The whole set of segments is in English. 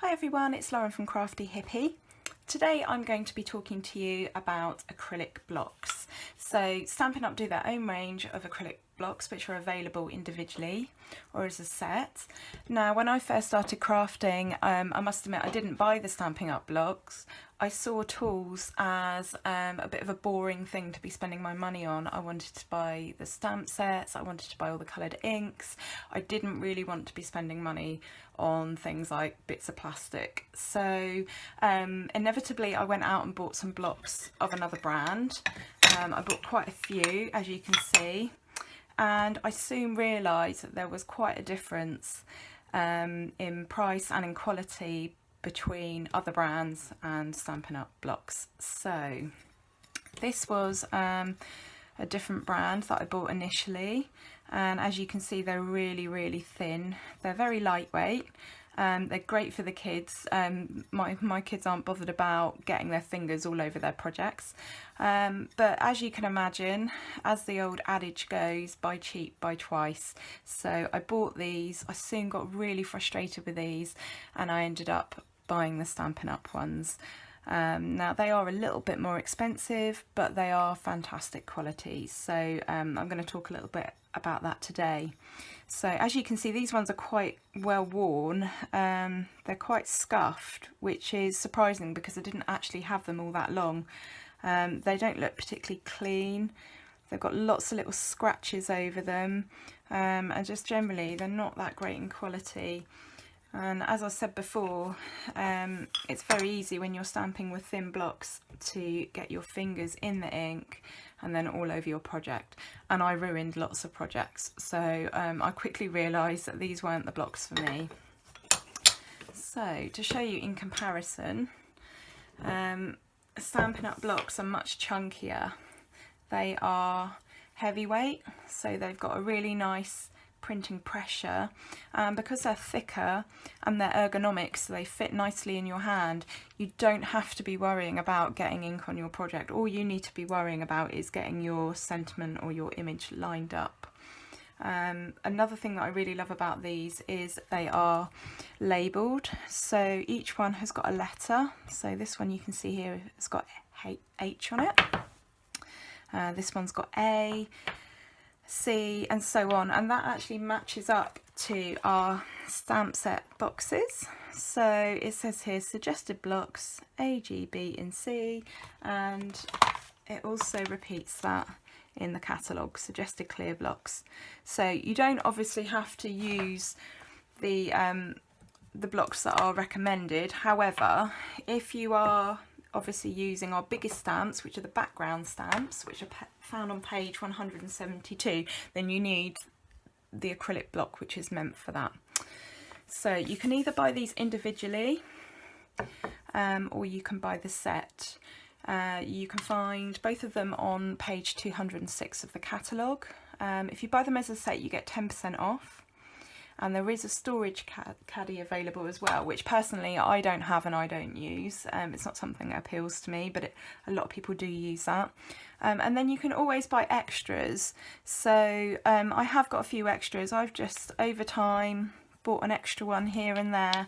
Hi everyone, it's Lauren from Crafty Hippie. Today I'm going to be talking to you about acrylic blocks. So Stampin' Up do their own range of acrylic blocks which are available individually or as a set. Now when I first started crafting, I must admit I didn't buy the Stampin' Up blocks. I saw tools as a bit of a boring thing to be spending my money on. I wanted to buy the stamp sets, I wanted to buy all the coloured inks. I didn't really want to be spending money on things like bits of plastic. So inevitably I went out and bought some blocks of another brand. I bought quite a few, as you can see, and I soon realised that there was quite a difference in price and in quality between other brands and Stampin' Up blocks. So this was a different brand that I bought initially, and as you can see they're really thin. They're very lightweight. They're great for the kids. My kids aren't bothered about getting their fingers all over their projects, but as you can imagine, as the old adage goes, buy cheap, buy twice. So I bought these. I soon got really frustrated with these and I ended up buying the Stampin' Up ones. Now they are a little bit more expensive, but they are fantastic quality, so I'm going to talk a little bit about that today. So as you can see, these ones are quite well worn. They're quite scuffed, which is surprising because I didn't actually have them all that long. They don't look particularly clean. They've got lots of little scratches over them, and just generally they're not that great in quality. And as I said before, it's very easy when you're stamping with thin blocks to get your fingers in the ink and then all over your project. And I ruined lots of projects, so I quickly realised that these weren't the blocks for me. So to show you in comparison, Stampin' Up blocks are much chunkier. They are heavyweight, so they've got a really nice printing pressure, because they're thicker and they're ergonomic, so they fit nicely in your hand. You don't have to be worrying about getting ink on your project. All you need to be worrying about is getting your sentiment or your image lined up. Another thing that I really love about these is they are labelled, so each one has got a letter. So this one you can see here has got H on it, this one's got A, C, and so on, and that actually matches up to our stamp set boxes. So it says here suggested blocks A, G, B and C, and it also repeats that in the catalogue, suggested clear blocks. So you don't obviously have to use the blocks that are recommended. However, if you are obviously using our biggest stamps, which are the background stamps, which are found on page 172, then you need the acrylic block, which is meant for that. So you can either buy these individually, or you can buy the set. You can find both of them on page 206 of the catalogue. If you buy them as a set, you get 10% off. And there is a storage caddy available as well, which personally I don't have and I don't use. It's not something that appeals to me, but a lot of people do use that. And then you can always buy extras. So I have got a few extras. I've just over time bought an extra one here and there,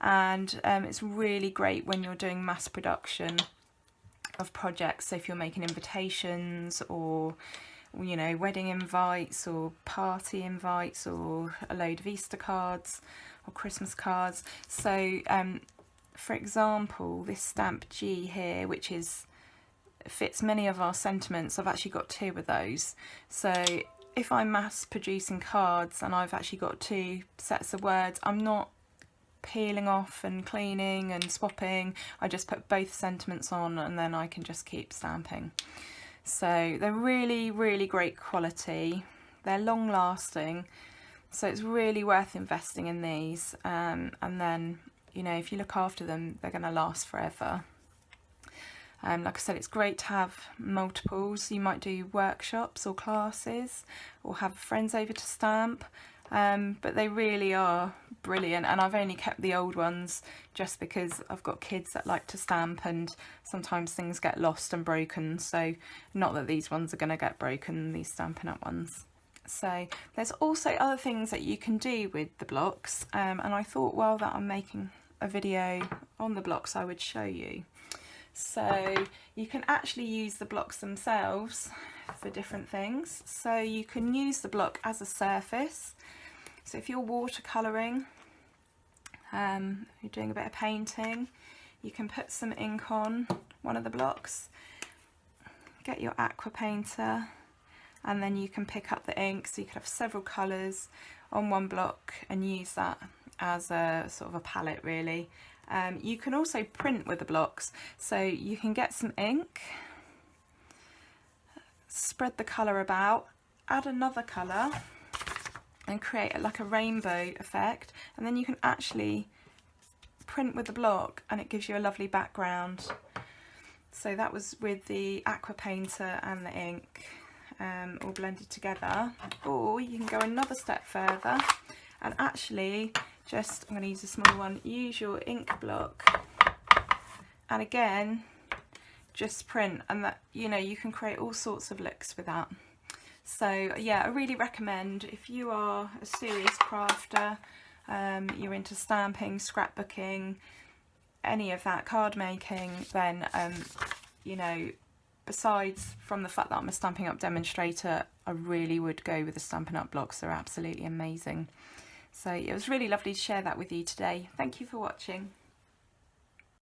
and it's really great when you're doing mass production of projects. So if you're making invitations, or you know, wedding invites or party invites, or a load of Easter cards or Christmas cards. So for example, this stamp G here, which fits many of our sentiments, I've actually got 2 of those. So if I'm mass producing cards and I've actually got 2 sets of words, I'm not peeling off and cleaning and swapping. I just put both sentiments on and then I can just keep stamping. So they're really great quality. They're long lasting, so it's really worth investing in these. And then, you know, if you look after them, they're going to last forever. Like I said, it's great to have multiples. You might do workshops or classes, or have friends over to stamp. But they really are brilliant, and I've only kept the old ones just because I've got kids that like to stamp and sometimes things get lost and broken. So not that these ones are going to get broken, these Stampin' Up ones. So there's also other things that you can do with the blocks, and I thought, well, that I'm making a video on the blocks I would show you. So you can actually use the blocks themselves for different things. So you can use the block as a surface. So if you're watercolouring, you're doing a bit of painting, you can put some ink on one of the blocks, get your aqua painter, and then you can pick up the ink. So you could have several colours on one block and use that as a sort of a palette really. You can also print with the blocks, so you can get some ink, spread the colour about, add another colour and create like a rainbow effect, and then you can actually print with the block and it gives you a lovely background. So that was with the aqua painter and the ink all blended together. Or you can go another step further and actually just, I'm going to use a small one, use your ink block and again just print, and that, you know, you can create all sorts of looks with that. So yeah, I really recommend if you are a serious crafter, you're into stamping, scrapbooking, any of that, card making, then you know, besides from the fact that I'm a Stampin' Up demonstrator, I really would go with the Stampin' Up blocks. They're absolutely amazing. So it was really lovely to share that with you today. Thank you for watching.